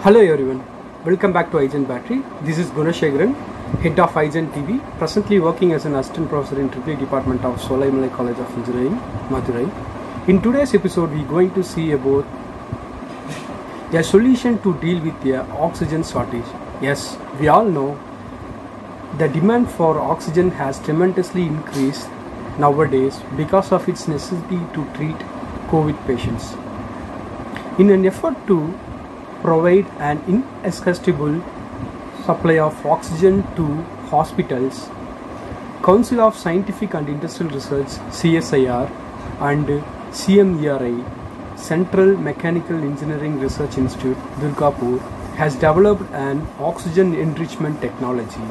Hello everyone, welcome back to iGen Battery. This is Gunashekaran, head of iGen TV, presently working as an assistant professor in AAA department of Solaimalai College of Engineering, Madurai. In today's episode, we are going to see about a solution to deal with the oxygen shortage. Yes, we all know the demand for oxygen has tremendously increased nowadays because of its necessity to treat COVID patients. In an effort to provide an inexhaustible supply of oxygen to hospitals, Council of Scientific and Industrial Research CSIR and CMERI, Central Mechanical Engineering Research Institute, Durgapur, has developed an oxygen enrichment technology.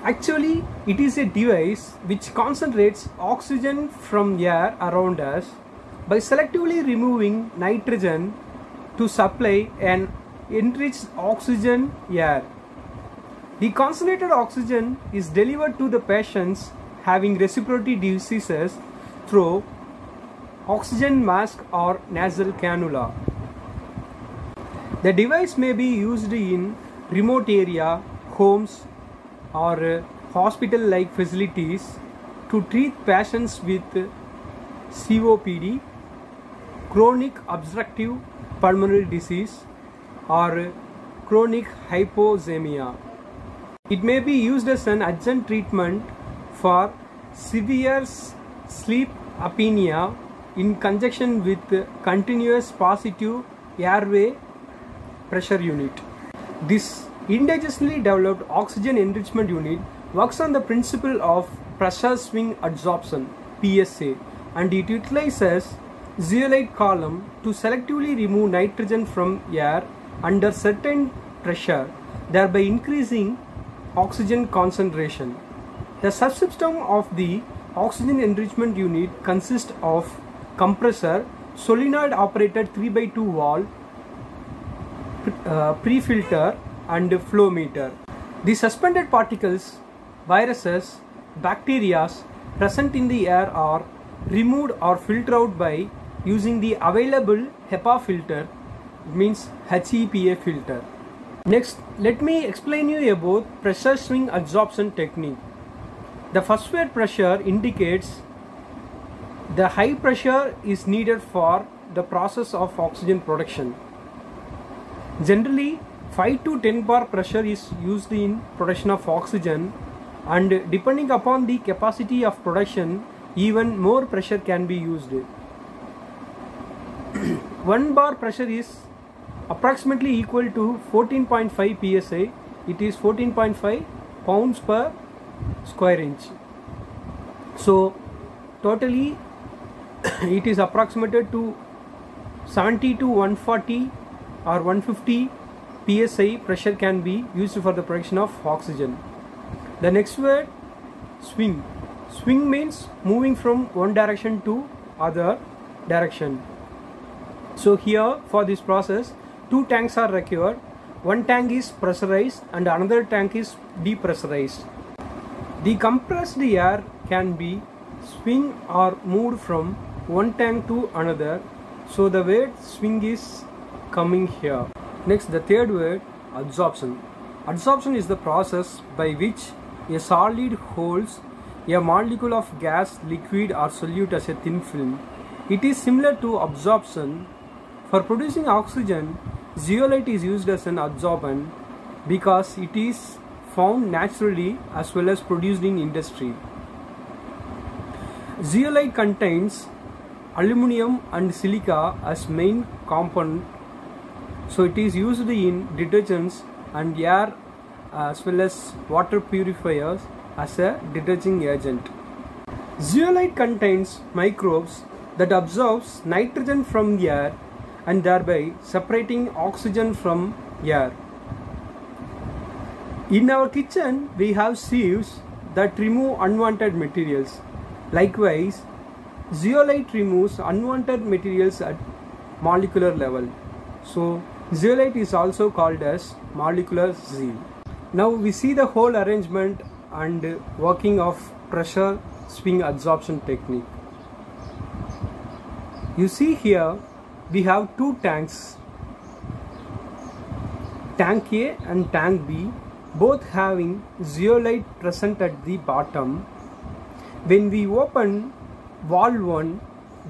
Actually, it is a device which concentrates oxygen from air around us by selectively removing nitrogen to supply an enriched oxygen air. The concentrated oxygen is delivered to the patients having respiratory diseases through oxygen mask or nasal cannula. The device may be used in remote area, homes or hospital-like facilities to treat patients with COPD, chronic obstructive pulmonary disease or chronic hypoxemia. It may be used as an adjunct treatment for severe sleep apnea in conjunction with continuous positive airway pressure unit. This indigenously developed oxygen enrichment unit works on the principle of pressure swing adsorption (PSA), and it utilizes zeolite column to selectively remove nitrogen from air under certain pressure, thereby increasing oxygen concentration. The subsystem of the oxygen enrichment unit consists of compressor, solenoid operated 3x2 valve, pre-filter and flow meter. The suspended particles, viruses, bacteria present in the air are removed or filtered out by using the available HEPA filter, means HEPA filter. Next, let me explain you about pressure swing adsorption technique. The first word pressure indicates the high pressure is needed for the process of oxygen production. Generally, 5 to 10 bar pressure is used in production of oxygen, and depending upon the capacity of production, even more pressure can be used. 1 bar pressure is approximately equal to 14.5 psi. It is 14.5 pounds per square inch. So totally it is approximated to 70 to 140 or 150 psi pressure can be used for the production of oxygen. The next word, swing. Swing means moving from one direction to other direction. So here for this process, 2 tanks are required. One tank is pressurized and another tank is depressurized. The compressed air can be swing or moved from one tank to another. So the word swing is coming here. Next, the third word, adsorption. Adsorption is the process by which a solid holds a molecule of gas, liquid or solute as a thin film. It is similar to absorption. For producing oxygen, zeolite is used as an adsorbent because it is found naturally as well as produced in industry. Zeolite contains aluminum and silica as main component, so it is used in detergents and air as well as water purifiers as a deterging agent. Zeolite contains microbes that absorbs nitrogen from the air and thereby separating oxygen from air. In our kitchen, we have sieves that remove unwanted materials. Likewise, zeolite removes unwanted materials at molecular level. So, zeolite is also called as molecular zeal. Now we see the whole arrangement and working of pressure swing adsorption technique. You see here we have two tanks. tank A and tank B, both having zeolite present at the bottom. When we open valve 1,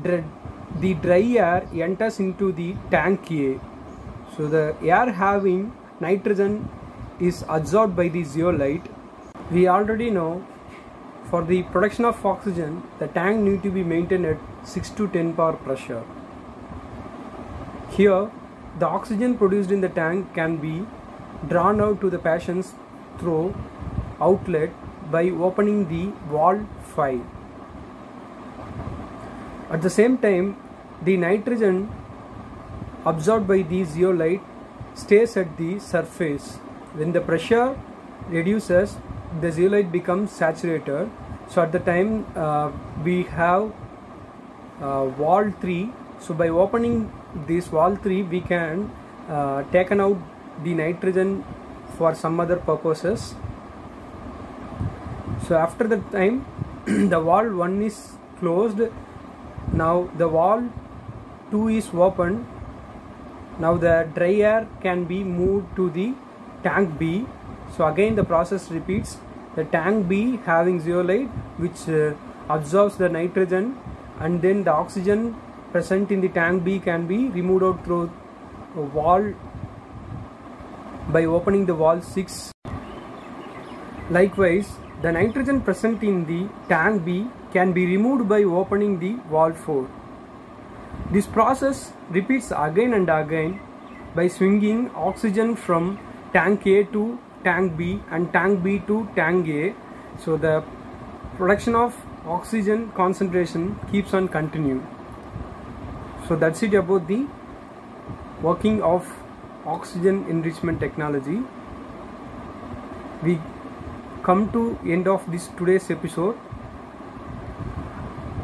the dry air enters into the tank A. So the air having nitrogen is absorbed by the zeolite. We already know for the production of oxygen, the tank need to be maintained at 6 to 10 bar pressure. Here, the oxygen produced in the tank can be drawn out to the patient's throat outlet by opening the valve 5. At the same time, the nitrogen absorbed by the zeolite stays at the surface. When the pressure reduces, the zeolite becomes saturated. So at the time we have valve 3. So by opening this valve 3, we can taken out the nitrogen for some other purposes. So after that time, the valve 1 is closed. Now the valve 2 is opened. Now the dry air can be moved to the tank B. So again the process repeats. The tank B having zeolite which absorbs the nitrogen, and then the oxygen present in the tank B can be removed out through a valve by opening the valve 6. Likewise, the nitrogen present in the tank B can be removed by opening the valve 4. This process repeats again and again by swinging oxygen from tank A to tank B and tank B to tank A. So the production of oxygen concentration keeps on continuing. So that's it about the working of oxygen enrichment technology. We come to end of this today's episode.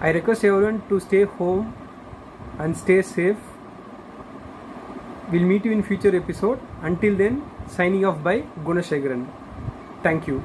I request everyone to stay home and stay safe. We'll meet you in future episode. Until then, signing off by Gunashekaran. Thank you.